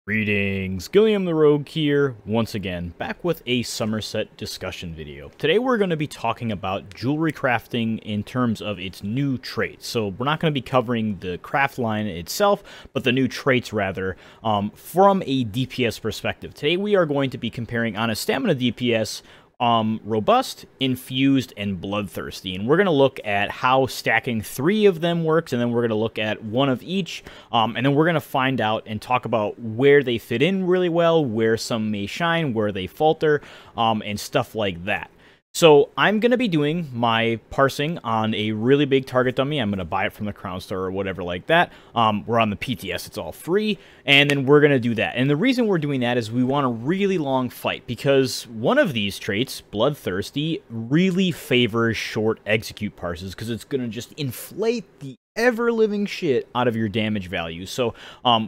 Greetings, Gilliam the Rogue here, once again, back with a Summerset discussion video. Today we're going to be talking about jewelry crafting in terms of its new traits. So we're not going to be covering the craft line itself, but the new traits rather, from a DPS perspective. Today we are going to be comparing on a Stamina DPS, Robust, Infused, and Bloodthirsty. And we're going to look at how stacking 3 of them works, and then we're going to look at one of each, and then we're going to find out and talk about where they fit in really well, where some may shine, where they falter, and stuff like that. So I'm going to be doing my parsing on a really big target dummy. I'm going to buy it from the Crown Store or whatever like that. We're on the PTS. It's all free. And then we're going to do that. And the reason we're doing that is we want a really long fight because one of these traits, Bloodthirsty, really favors short execute parses because it's going to just inflate the ever-living shit out of your damage value. So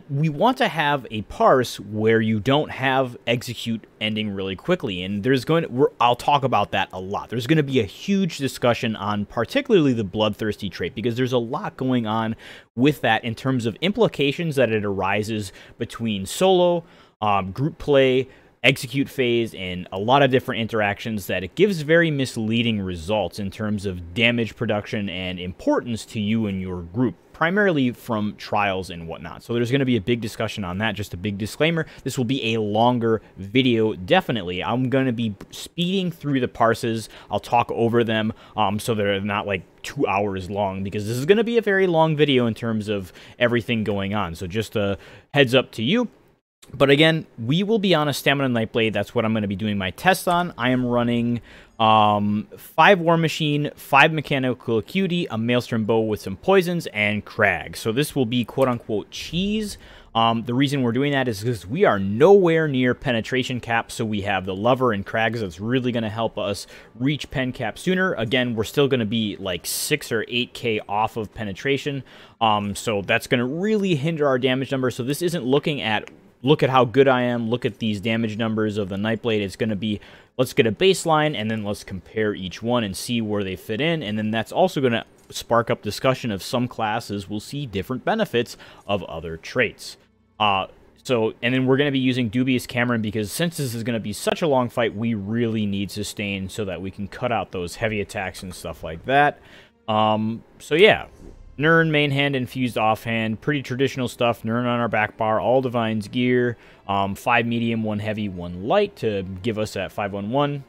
we want to have a parse where you don't have execute ending really quickly, and I'll talk about that a lot. There's going to be a huge discussion on particularly the Bloodthirsty trait because there's a lot going on with that in terms of implications that it arises between solo, group play, execute phase, and a lot of different interactions that it gives very misleading results in terms of damage production and importance to you and your group, primarily from trials and whatnot. So there's going to be a big discussion on that. Just a big disclaimer, this will be a longer video, definitely. I'm going to be speeding through the parses. I'll talk over them so they're not like 2 hours long, because this is going to be a very long video in terms of everything going on. So just a heads up to you. But again, we will be on a Stamina Nightblade. That's what I'm going to be doing my test on. I am running 5 War Machine, 5 Mechanical Acuity, a Maelstrom Bow with some poisons, and Crag. So this will be quote-unquote cheese. The reason we're doing that is because we are nowhere near penetration cap, so we have the Lover and Crags that's really going to help us reach pen cap sooner. Again, we're still going to be like 6 or 8k off of penetration, so that's going to really hinder our damage number. So this isn't looking at look at how good I am, look at these damage numbers of the Nightblade. It's going to be, let's get a baseline, and then let's compare each one and see where they fit in. And then that's also going to spark up discussion of some classes will see different benefits of other traits. And then we're going to be using Dubious Cameron because since this is going to be such a long fight, we really need sustain so that we can cut out those heavy attacks and stuff like that. So yeah. Nern, main hand, Infused offhand, pretty traditional stuff. Nern on our back bar, all Divine's gear, 5 medium, 1 heavy, 1 light to give us that 5-1-1.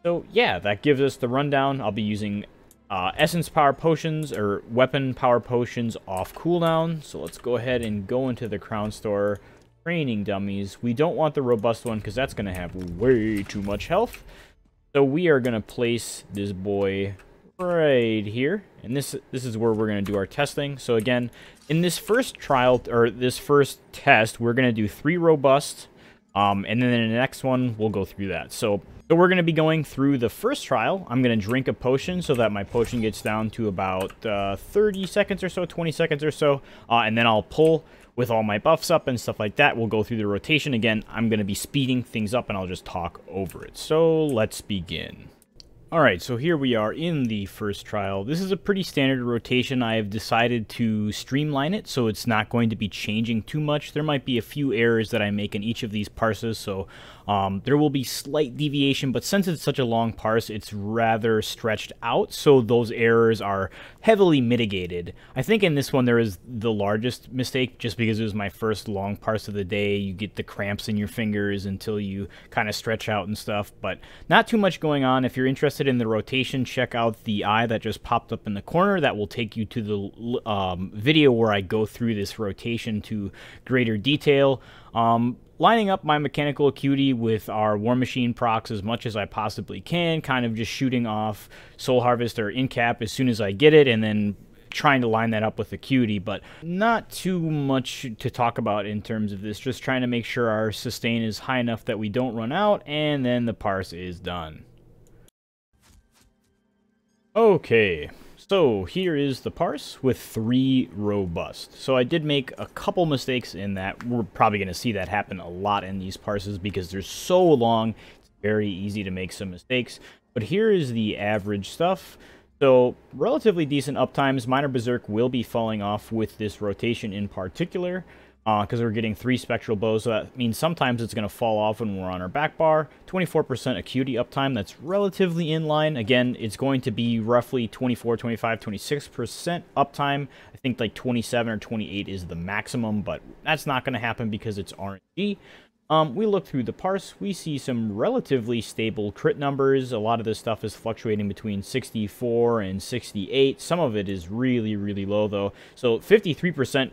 So yeah, that gives us the rundown. I'll be using essence power potions or weapon power potions off cooldown. So let's go ahead and go into the Crown Store training dummies. We don't want the robust one because that's going to have way too much health. So we are going to place this boy right here, and this is where we're going to do our testing. So again, in this first trial, or this first test, we're going to do 3 robust, and then in the next one, we'll go through that. So we're going to be going through the first trial. I'm going to drink a potion so that my potion gets down to about 30 seconds or so, 20 seconds or so, and then I'll pull with all my buffs up and stuff like that. We'll go through the rotation. Again, I'm going to be speeding things up, and I'll just talk over it. So let's begin. Alright, so here we are in the first trial. This is a pretty standard rotation. I have decided to streamline it, so it's not going to be changing too much. There might be a few errors that I make in each of these parses, so there will be slight deviation, but since it's such a long parse, it's rather stretched out, so those errors are heavily mitigated. I think in this one there is the largest mistake, just because it was my first long parse of the day. You get the cramps in your fingers until you kind of stretch out and stuff, but not too much going on. If you're interested in the rotation, check out the eye that just popped up in the corner. That will take you to the video where I go through this rotation to greater detail. Lining up my mechanical acuity with our War Machine procs as much as I possibly can, kind of just shooting off Soul Harvest or Incap as soon as I get it, and then trying to line that up with acuity, but not too much to talk about in terms of this. Just trying to make sure our sustain is high enough that we don't run out, and then the parse is done. Okay, so here is the parse with 3 robust. So I did make a couple mistakes in that. We're probably going to see that happen a lot in these parses because they're so long. It's very easy to make some mistakes. But here is the average stuff. So relatively decent uptimes. Minor Berserk will be falling off with this rotation in particular. because we're getting 3 spectral bows, so that means sometimes it's going to fall off when we're on our back bar. 24% acuity uptime, that's relatively in line. Again, it's going to be roughly 24, 25, 26% uptime. I think like 27 or 28 is the maximum, but that's not going to happen because it's RNG. We look through the parse, we see some relatively stable crit numbers. A lot of this stuff is fluctuating between 64 and 68. Some of it is really, really low, though. So 53%,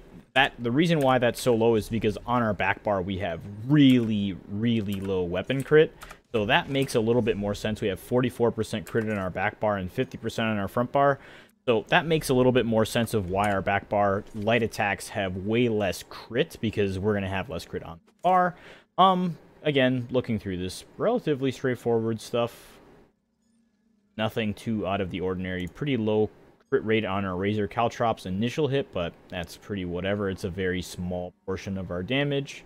the reason why that's so low is because on our back bar, we have really, really low weapon crit. So that makes a little bit more sense. We have 44% crit in our back bar and 50% on our front bar. So that makes a little bit more sense of why our back bar light attacks have way less crit, because we're going to have less crit on the bar. Again, looking through this, relatively straightforward stuff. Nothing too out of the ordinary. Pretty low crit rate on our Razor Caltrops initial hit, but that's pretty whatever. It's a very small portion of our damage.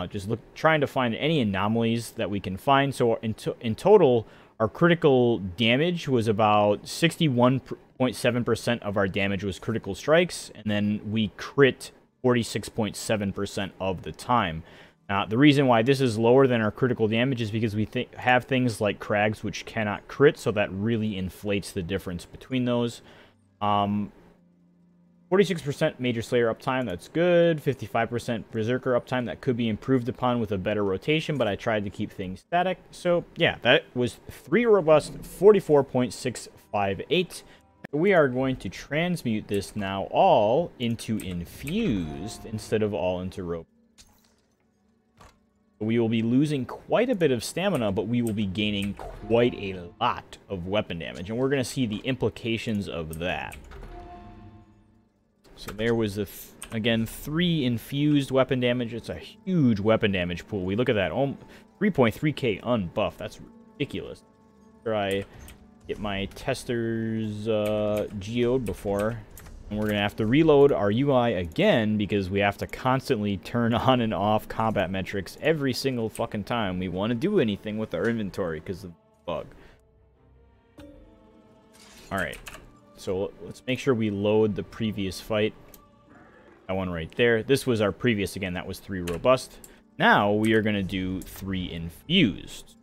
Just trying to find any anomalies that we can find. So in total, our critical damage was about 61.7% of our damage was critical strikes, and then we crit 46.7% of the time. The reason why this is lower than our critical damage is because we have things like Crags which cannot crit, so that really inflates the difference between those. 46% Major Slayer uptime, that's good. 55% Berserker uptime, that could be improved upon with a better rotation, but I tried to keep things static. So yeah, that was 3 robust, 44.658. We are going to transmute this now all into Infused instead of all into robust. We will be losing quite a bit of stamina, but we will be gaining quite a lot of weapon damage, and we're going to see the implications of that. So there was, again, 3 infused weapon damage. It's a huge weapon damage pool. We look at that, 3.3k unbuffed. That's ridiculous. After I get my testers geoed before, and we're going to have to reload our UI again because we have to constantly turn on and off combat metrics every single fucking time we want to do anything with our inventory because of the bug. Alright, so let's make sure we load the previous fight. That one right there. This was our previous, again, that was 3 robust. Now we are going to do 3 infused.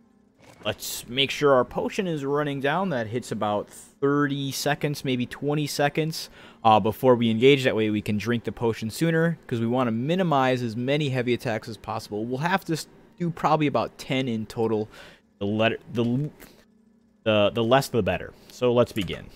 Let's make sure our potion is running down. That hits about 30 seconds, maybe 20 seconds before we engage. That way we can drink the potion sooner, because we want to minimize as many heavy attacks as possible. We'll have to do probably about 10 in total. The less the better. So let's begin.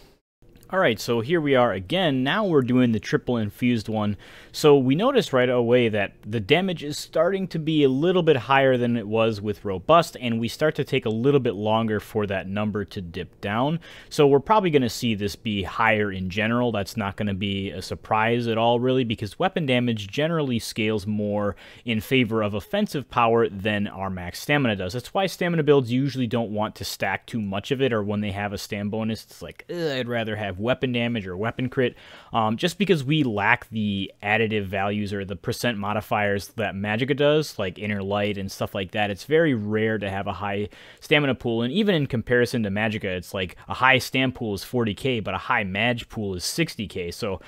Alright, so here we are again. Now we're doing the triple infused one. So we noticed right away that the damage is starting to be a little bit higher than it was with robust, and we start to take a little bit longer for that number to dip down. So we're probably going to see this be higher in general. That's not going to be a surprise at all, really, because weapon damage generally scales more in favor of offensive power than our max stamina does. That's why stamina builds usually don't want to stack too much of it, or when they have a stam bonus, it's like, I'd rather have weapon damage or weapon crit, just because we lack the additive values or the percent modifiers that Magicka does, like Inner Light and stuff like that. It's very rare to have a high stamina pool, and even in comparison to Magicka, it's like a high stam pool is 40k, but a high mag pool is 60k, so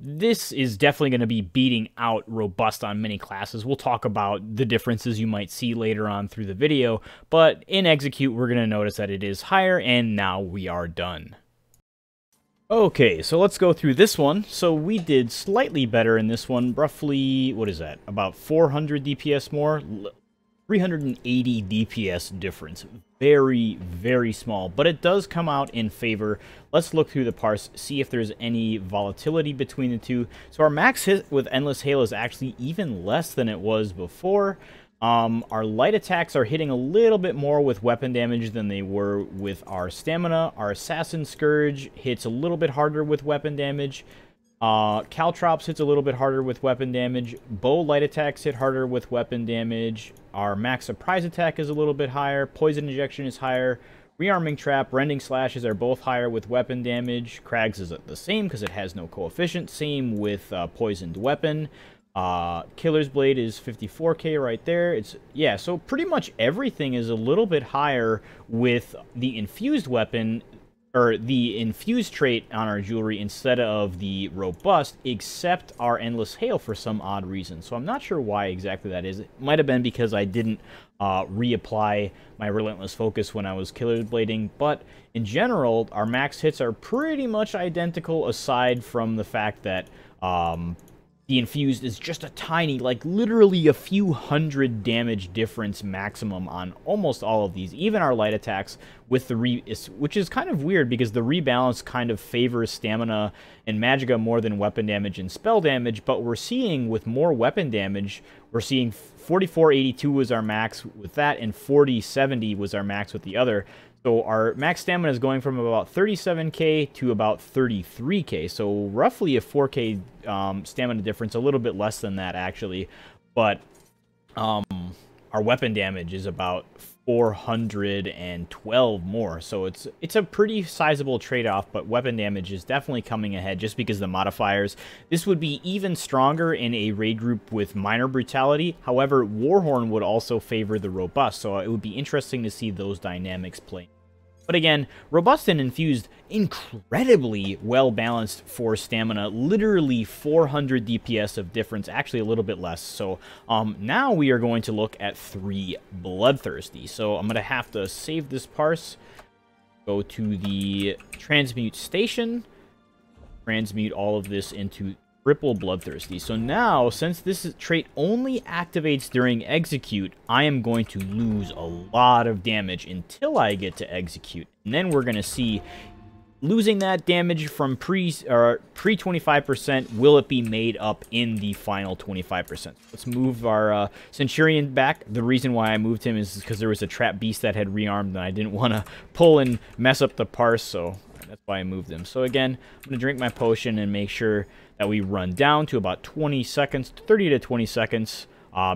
this is definitely going to be beating out robust on many classes. We'll talk about the differences you might see later on through the video, but in execute, we're going to notice that it is higher, and now we are done. Okay, so let's go through this one. So we did slightly better in this one, roughly, what is that, about 400 DPS more, 380 DPS difference. Very, very small, but it does come out in favor. Let's look through the parse, see if there's any volatility between the two. So our max hit with Endless Hail is actually even less than it was before. Our light attacks are hitting a little bit more with weapon damage than they were with our stamina. Our Assassin Scourge hits a little bit harder with weapon damage. Caltrops hits a little bit harder with weapon damage. Bow light attacks hit harder with weapon damage. Our max surprise attack is a little bit higher. Poison injection is higher. Rearming trap, rending slashes are both higher with weapon damage. Crags is the same because it has no coefficient. Same with poisoned weapon. Killer's Blade is 54k right there. Yeah, so pretty much everything is a little bit higher with the infused weapon or the infused trait on our jewelry instead of the robust, except our endless hail for some odd reason. So I'm not sure why exactly that is. It might have been because I didn't reapply my relentless focus when I was killer blading, but in general, our max hits are pretty much identical, aside from the fact that the infused is just a tiny, like literally a few hundred damage difference maximum on almost all of these. Even our light attacks with the which is kind of weird because the rebalance kind of favors stamina and magicka more than weapon damage and spell damage. But we're seeing with more weapon damage, we're seeing 4482 was our max with that, and 4070 was our max with the other. So our max stamina is going from about 37k to about 33k. So roughly a 4k stamina difference, a little bit less than that actually. But our weapon damage is about 412 more. So it's a pretty sizable trade-off, but weapon damage is definitely coming ahead just because of the modifiers. This would be even stronger in a raid group with minor brutality. However, Warhorn would also favor the robust, so it would be interesting to see those dynamics play. But again, robust and infused, incredibly well balanced for stamina, literally 400 DPS of difference, actually a little bit less. So now we are going to look at 3 Bloodthirsty. So I'm going to have to save this parse, go to the transmute station, transmute all of this into triple Bloodthirsty. So now, since this trait only activates during execute, I am going to lose a lot of damage until I get to execute. And then we're going to see losing that damage from pre 25%, will it be made up in the final 25%? Let's move our Centurion back. The reason why I moved him is because there was a trap beast that had rearmed and I didn't want to pull and mess up the parse, so that's why I moved him. So again, I'm going to drink my potion and make sure that we run down to about 20 seconds, 30 to 20 seconds,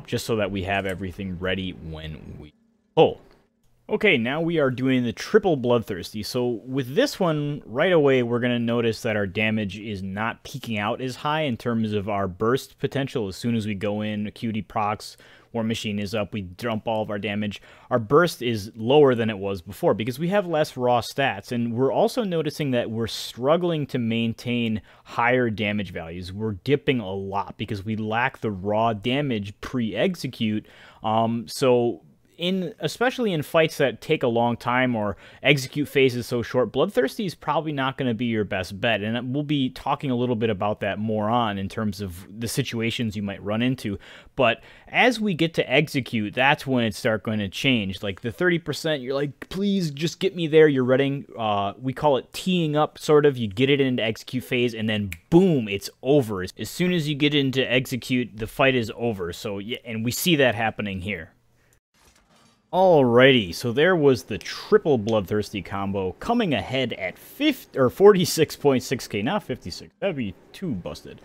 just so that we have everything ready when we pull. Okay, now we are doing the triple Bloodthirsty. So with this one, right away, we're going to notice that our damage is not peaking out as high in terms of our burst potential. As soon as we go in, Acuity procs, War Machine is up, we dump all of our damage. Our burst is lower than it was before because we have less raw stats. And we're also noticing that we're struggling to maintain higher damage values. We're dipping a lot because we lack the raw damage pre-execute. Especially in fights that take a long time or execute phase is so short, Bloodthirsty is probably not going to be your best bet, and we'll be talking a little bit about that more on in terms of the situations you might run into. But as we get to execute, that's when it starts going to change. Like the 30%, you're like, please just get me there. You're running, we call it teeing up, sort of. You get it into execute phase, and then boom, it's over. As soon as you get into execute, the fight is over. So yeah, and we see that happening here. Alrighty, so there was the triple Bloodthirsty combo coming ahead at 46.6k, not 56. That'd be too busted.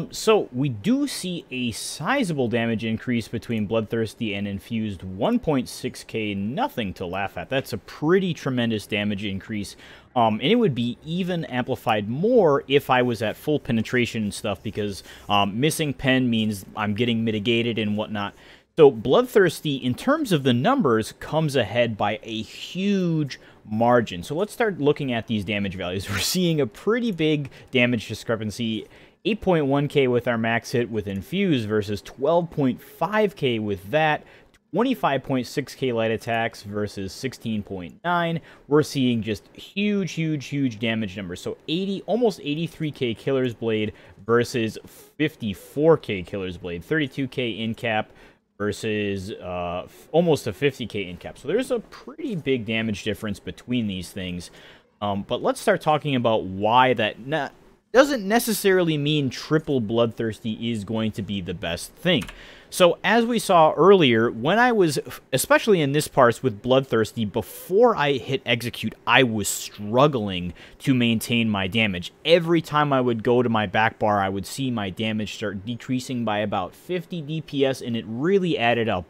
So we do see a sizable damage increase between Bloodthirsty and Infused, 1.6k, nothing to laugh at. That's a pretty tremendous damage increase. And it would be even amplified more if I was at full penetration and stuff, because missing pen means I'm getting mitigated and whatnot. So Bloodthirsty, in terms of the numbers, comes ahead by a huge margin. So let's start looking at these damage values. We're seeing a pretty big damage discrepancy. 8.1k with our max hit with Infused versus 12.5k with that. 25.6k light attacks versus 16.9. We're seeing just huge damage numbers. So almost 83k Killer's Blade versus 54k Killer's Blade. 32k in cap versus almost a 50k in cap. So there's a pretty big damage difference between these things. But let's start talking about why that doesn't necessarily mean triple Bloodthirsty is going to be the best thing. So as we saw earlier, when I was, especially in this parse with Bloodthirsty, before I hit execute, I was struggling to maintain my damage. Every time I would go to my back bar, I would see my damage start decreasing by about 50 DPS, and it really added up.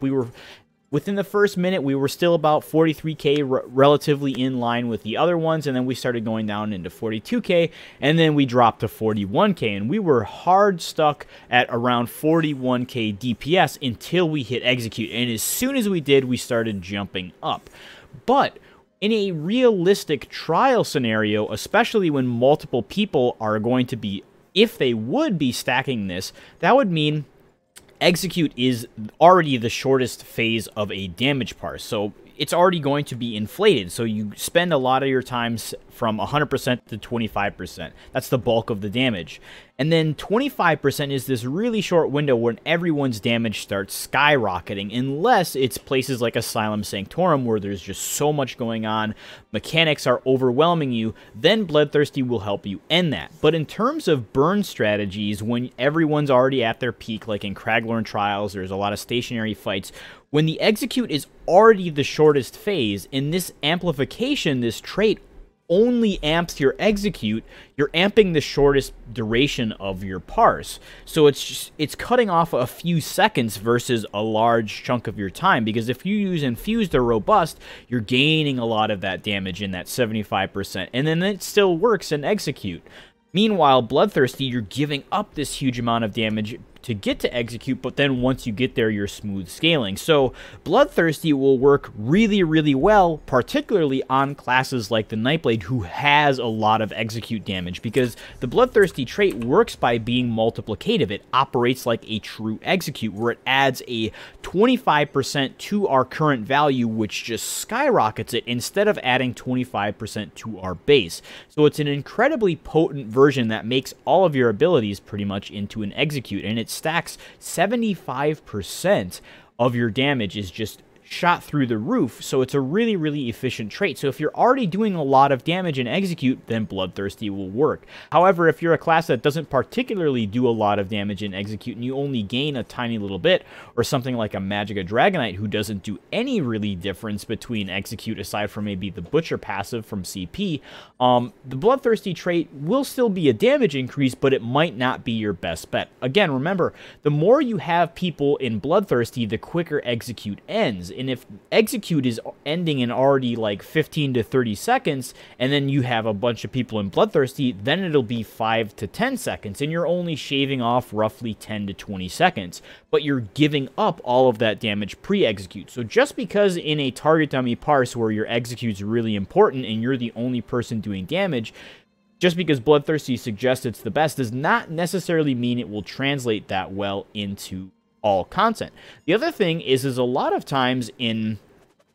Within the first minute, we were still about 43k, relatively in line with the other ones, and then we started going down into 42k, and then we dropped to 41k, and we were hard stuck at around 41k DPS until we hit execute, and as soon as we did, we started jumping up. But In a realistic trial scenario, especially when multiple people are going to be, if they would be stacking this, that would mean execute is already the shortest phase of a damage parse. So it's already going to be inflated. So you spend a lot of your time from 100% to 25%. That's the bulk of the damage. And then 25% is this really short window when everyone's damage starts skyrocketing, unless it's places like Asylum Sanctorum where there's just so much going on, mechanics are overwhelming you, then Bloodthirsty will help you end that. But in terms of burn strategies, when everyone's already at their peak, like in Craglorn Trials, there's a lot of stationary fights, when the execute is already the shortest phase, in this amplification, this trait only amps your execute, you're amping the shortest duration of your parse. So it's cutting off a few seconds versus a large chunk of your time, because if you use Infused or Robust, you're gaining a lot of that damage in that 75%, and then it still works in execute. Meanwhile, Bloodthirsty, you're giving up this huge amount of damage to get to execute, but then once you get there, you're smooth scaling. So Bloodthirsty will work really, really well, particularly on classes like the Nightblade, who has a lot of execute damage, because the Bloodthirsty trait works by being multiplicative. It operates like a true execute, where it adds a 25% to our current value, which just skyrockets it, instead of adding 25% to our base. So it's an incredibly potent version that makes all of your abilities pretty much into an execute, and it stacks 75% of your damage is just shot through the roof, so it's a really, really efficient trait. So if you're already doing a lot of damage in execute, then Bloodthirsty will work. However, if you're a class that doesn't particularly do a lot of damage in execute and you only gain a tiny little bit, or something like a Magicka Dragonite who doesn't do any really difference between execute aside from maybe the Butcher passive from CP, the Bloodthirsty trait will still be a damage increase, but it might not be your best bet. Again, remember, the more you have people in Bloodthirsty, the quicker execute ends. And if execute is ending in already like 15 to 30 seconds, and then you have a bunch of people in Bloodthirsty, then it'll be 5 to 10 seconds, and you're only shaving off roughly 10 to 20 seconds. But you're giving up all of that damage pre-execute. So just because in a target dummy parse where your execute's really important and you're the only person doing damage, just because Bloodthirsty suggests it's the best does not necessarily mean it will translate that well into all content. The other thing is a lot of times in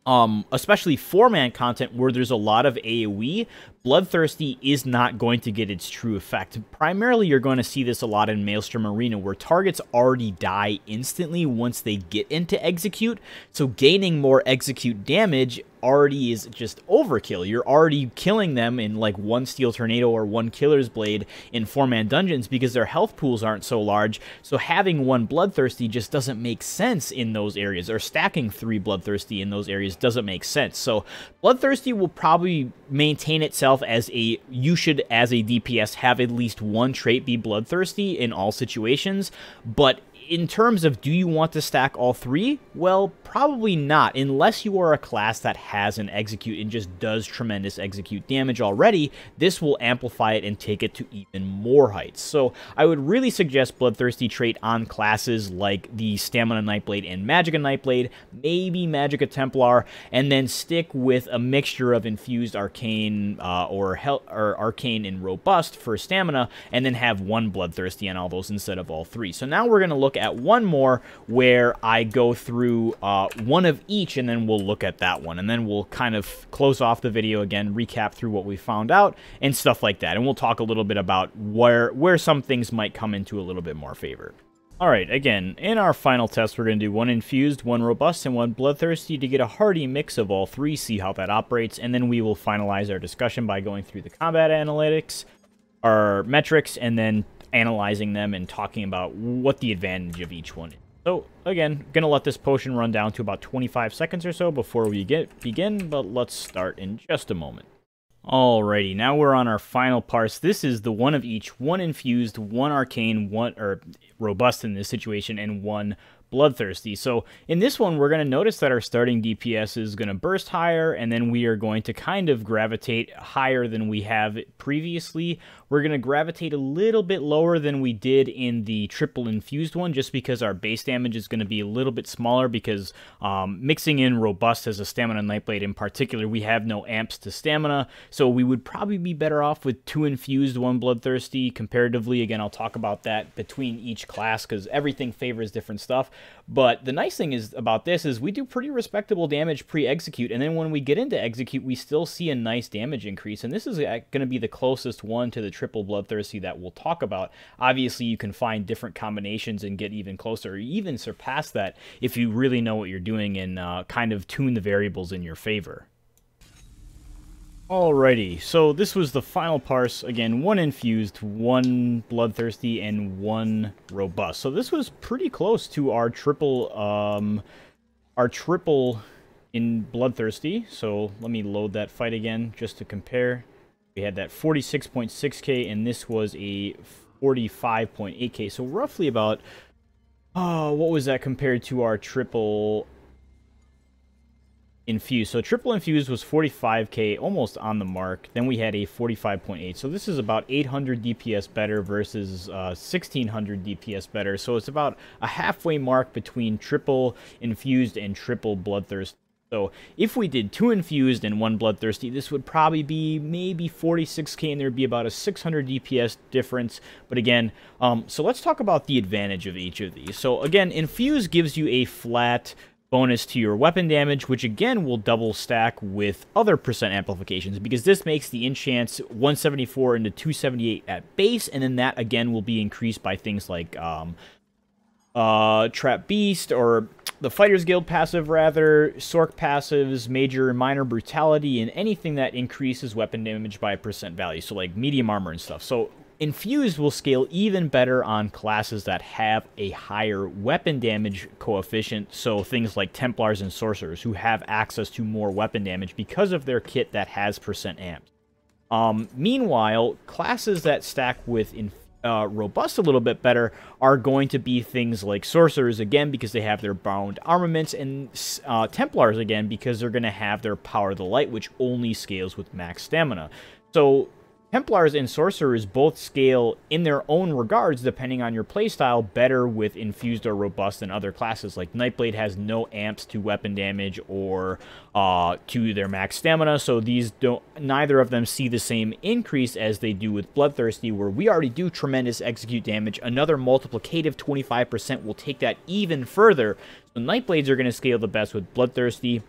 especially 4-man content where there's a lot of AoE, Bloodthirsty is not going to get its true effect. Primarily, you're going to see this a lot in Maelstrom Arena, where targets already die instantly once they get into execute, so gaining more execute damage already is just overkill. You're already killing them in like one Steel Tornado or one Killer's Blade in 4-man dungeons because their health pools aren't so large, so having one Bloodthirsty just doesn't make sense in those areas, or stacking 3 Bloodthirsty in those areas doesn't make sense. So Bloodthirsty will probably maintain itself as a, you should as a DPS have at least one trait be Bloodthirsty in all situations, but in terms of do you want to stack all 3? Well, probably not, unless you are a class that has an execute and just does tremendous execute damage already. This will amplify it and take it to even more heights. So I would really suggest Bloodthirsty trait on classes like the Stamina Nightblade and Magicka Nightblade, maybe Magicka Templar, and then stick with a mixture of Infused, Arcane, or Arcane and Robust for Stamina, and then have one Bloodthirsty on all those instead of all 3. So now we're going to look at one more where I go through one of each, and then we'll look at that one, and then we'll kind of close off the video again, recap through what we found out and stuff like that, and we'll talk a little bit about where some things might come into a little bit more favor. Alright, again, in our final test, we're going to do one Infused, one Robust, and one Bloodthirsty to get a hearty mix of all 3, see how that operates, and then we will finalize our discussion by going through the combat analytics, our metrics, and then analyzing them and talking about what the advantage of each one is. So, again, going to let this potion run down to about 25 seconds or so before we begin, but let's start in just a moment. Alrighty, now we're on our final parse. This is the one of each, one Infused, one Arcane, one Robust in this situation, and one Bloodthirsty. So in this one, we're going to notice that our starting DPS is going to burst higher, and then we are going to kind of gravitate higher than we have previously. We're going to gravitate a little bit lower than we did in the triple infused one, just because our base damage is going to be a little bit smaller, because mixing in Robust as a Stamina Nightblade in particular, we have no amps to stamina, so we would probably be better off with 2 infused, 1 Bloodthirsty comparatively. Again, I'll talk about that between each class, because everything favors different stuff. But the nice thing is about this is we do pretty respectable damage pre-execute, and then when we get into execute, we still see a nice damage increase, and this is going to be the closest one to the triple Bloodthirsty that we'll talk about. Obviously, you can find different combinations and get even closer, or even surpass that if you really know what you're doing and kind of tune the variables in your favor. Alrighty, so this was the final parse. Again, 1 infused, 1 Bloodthirsty, and 1 robust. So this was pretty close to our triple in Bloodthirsty. So let me load that fight again just to compare. We had that 46.6k, and this was a 45.8k. So roughly about, what was that compared to our triple infused? So triple infused was 45k, almost on the mark. Then we had a 45.8. So this is about 800 DPS better versus 1600 DPS better. So it's about a halfway mark between triple infused and triple Bloodthirsty. So if we did 2 infused and 1 Bloodthirsty, this would probably be maybe 46k, and there'd be about a 600 DPS difference. But again, so let's talk about the advantage of each of these. So again, infused gives you a flat bonus to your weapon damage, which again will double stack with other percent amplifications, because this makes the enchants 174 into 278 at base, and then that again will be increased by things like Trap Beast, or the Fighters Guild passive rather, Sork passives, Major and Minor Brutality, and anything that increases weapon damage by a percent value, so like medium armor and stuff. So Infused will scale even better on classes that have a higher weapon damage coefficient, so things like Templars and Sorcerers, who have access to more weapon damage because of their kit that has percent amps. Meanwhile, classes that stack with Robust a little bit better are going to be things like Sorcerers, again, because they have their bound armaments, and Templars, again, because they're going to have their Power of the Light, which only scales with max stamina. So Templars and Sorcerers both scale in their own regards, depending on your playstyle, better with Infused or Robust than other classes. Like Nightblade has no amps to weapon damage or to their max stamina, so neither of them see the same increase as they do with Bloodthirsty, where we already do tremendous execute damage. Another multiplicative 25% will take that even further. So Nightblades are going to scale the best with Bloodthirsty.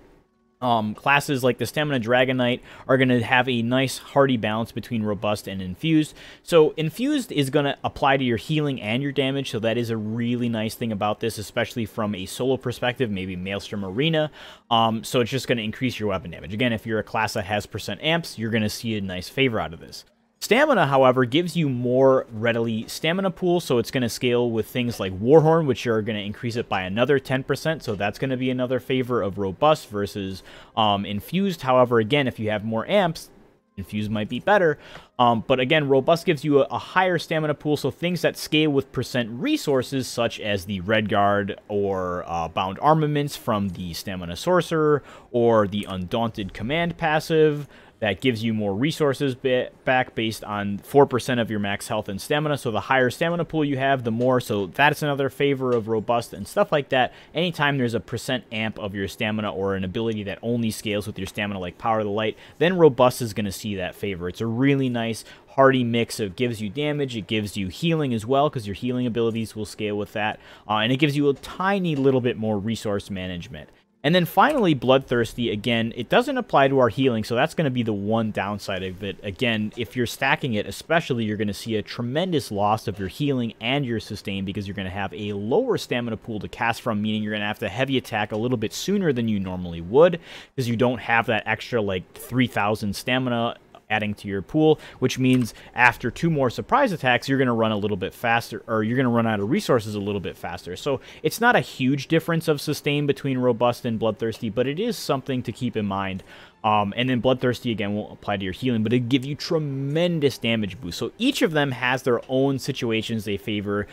Classes like the Stamina Dragon Knight are going to have a nice hearty balance between Robust and Infused. So Infused is going to apply to your healing and your damage, so that is a really nice thing about this, especially from a solo perspective, maybe Maelstrom Arena. So it's just going to increase your weapon damage. Again, if you're a class that has percent amps, you're going to see a nice favor out of this. Stamina, however, gives you more readily stamina pool, so it's going to scale with things like Warhorn, which are going to increase it by another 10%, so that's going to be another favor of Robust versus Infused. However, again, if you have more amps, Infused might be better. But again, Robust gives you a higher stamina pool, so things that scale with percent resources, such as the Red Guard or Bound Armaments from the Stamina Sorcerer, or the Undaunted Command passive, that gives you more resources back based on 4% of your max health and stamina. So the higher stamina pool you have, the more. So that's another favor of Robust and stuff like that. Anytime there's a percent amp of your stamina or an ability that only scales with your stamina, like Power of the Light, then Robust is going to see that favor. It's a really nice hearty mix. It gives you damage, it gives you healing as well, because your healing abilities will scale with that, and it gives you a tiny little bit more resource management. And then finally, Bloodthirsty, again, it doesn't apply to our healing, so that's going to be the one downside of it. Again, if you're stacking it, especially, you're going to see a tremendous loss of your healing and your sustain, because you're going to have a lower stamina pool to cast from, meaning you're going to have to heavy attack a little bit sooner than you normally would, because you don't have that extra, like, 3,000 stamina adding to your pool, which means after 2 more surprise attacks, you're going to run a little bit faster, or you're going to run out of resources a little bit faster. So it's not a huge difference of sustain between Robust and Bloodthirsty, but it is something to keep in mind. And then Bloodthirsty, again, won't apply to your healing, but it'll give you tremendous damage boost. So each of them has their own situations they favor,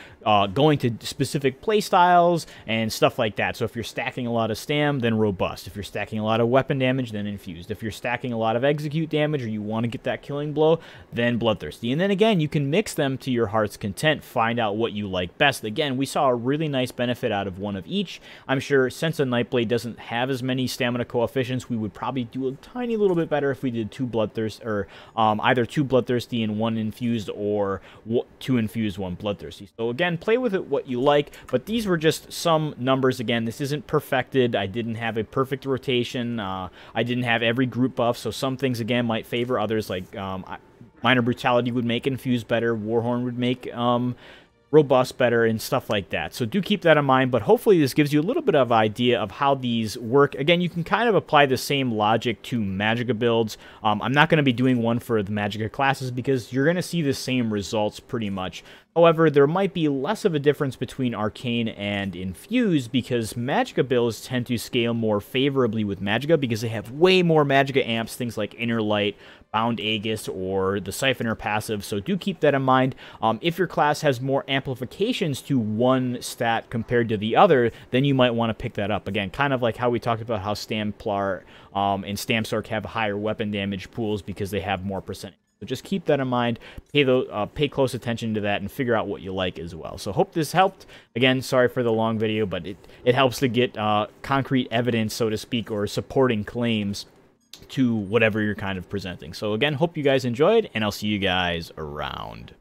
going to specific playstyles and stuff like that. So if you're stacking a lot of stam, then Robust. If you're stacking a lot of weapon damage, then Infused. If you're stacking a lot of execute damage or you want to get that killing blow, then Bloodthirsty. And then again, you can mix them to your heart's content, find out what you like best. Again, we saw a really nice benefit out of one of each. I'm sure since a Nightblade doesn't have as many stamina coefficients, we would probably do a tiny little bit better if we did two Bloodthirsty, or either two Bloodthirsty and one Infused, or two Infused, one Bloodthirsty. So again, play with it what you like, but these were just some numbers. Again, this isn't perfected. I didn't have a perfect rotation. I didn't have every group buff, so some things, again, might favor others, like Minor Brutality would make Infused better, Warhorn would make Robust better, and stuff like that. So do keep that in mind, but hopefully this gives you a little bit of idea of how these work. Again, you can kind of apply the same logic to Magicka builds. I'm not going to be doing one for the Magicka classes because you're going to see the same results pretty much. However, there might be less of a difference between Arcane and Infused because Magicka builds tend to scale more favorably with Magicka because they have way more Magicka amps, things like Inner Light, Bound Aegis, or the Siphoner passive, so do keep that in mind. If your class has more amplifications to one stat compared to the other, then you might want to pick that up. Again, kind of like how we talked about how Stamplar and Stamsorc have higher weapon damage pools because they have more percentage. So just keep that in mind, pay close attention to that, and figure out what you like as well. So hope this helped. Again, sorry for the long video, but it helps to get concrete evidence, so to speak, or supporting claims to whatever you're kind of presenting. So again, hope you guys enjoyed, and I'll see you guys around.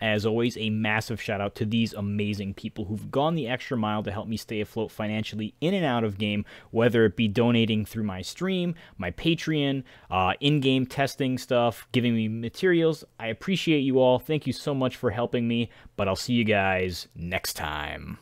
As always, a massive shout out to these amazing people who've gone the extra mile to help me stay afloat financially in and out of game, whether it be donating through my stream, my Patreon, in-game testing stuff, giving me materials. I appreciate you all. Thank you so much for helping me, but I'll see you guys next time.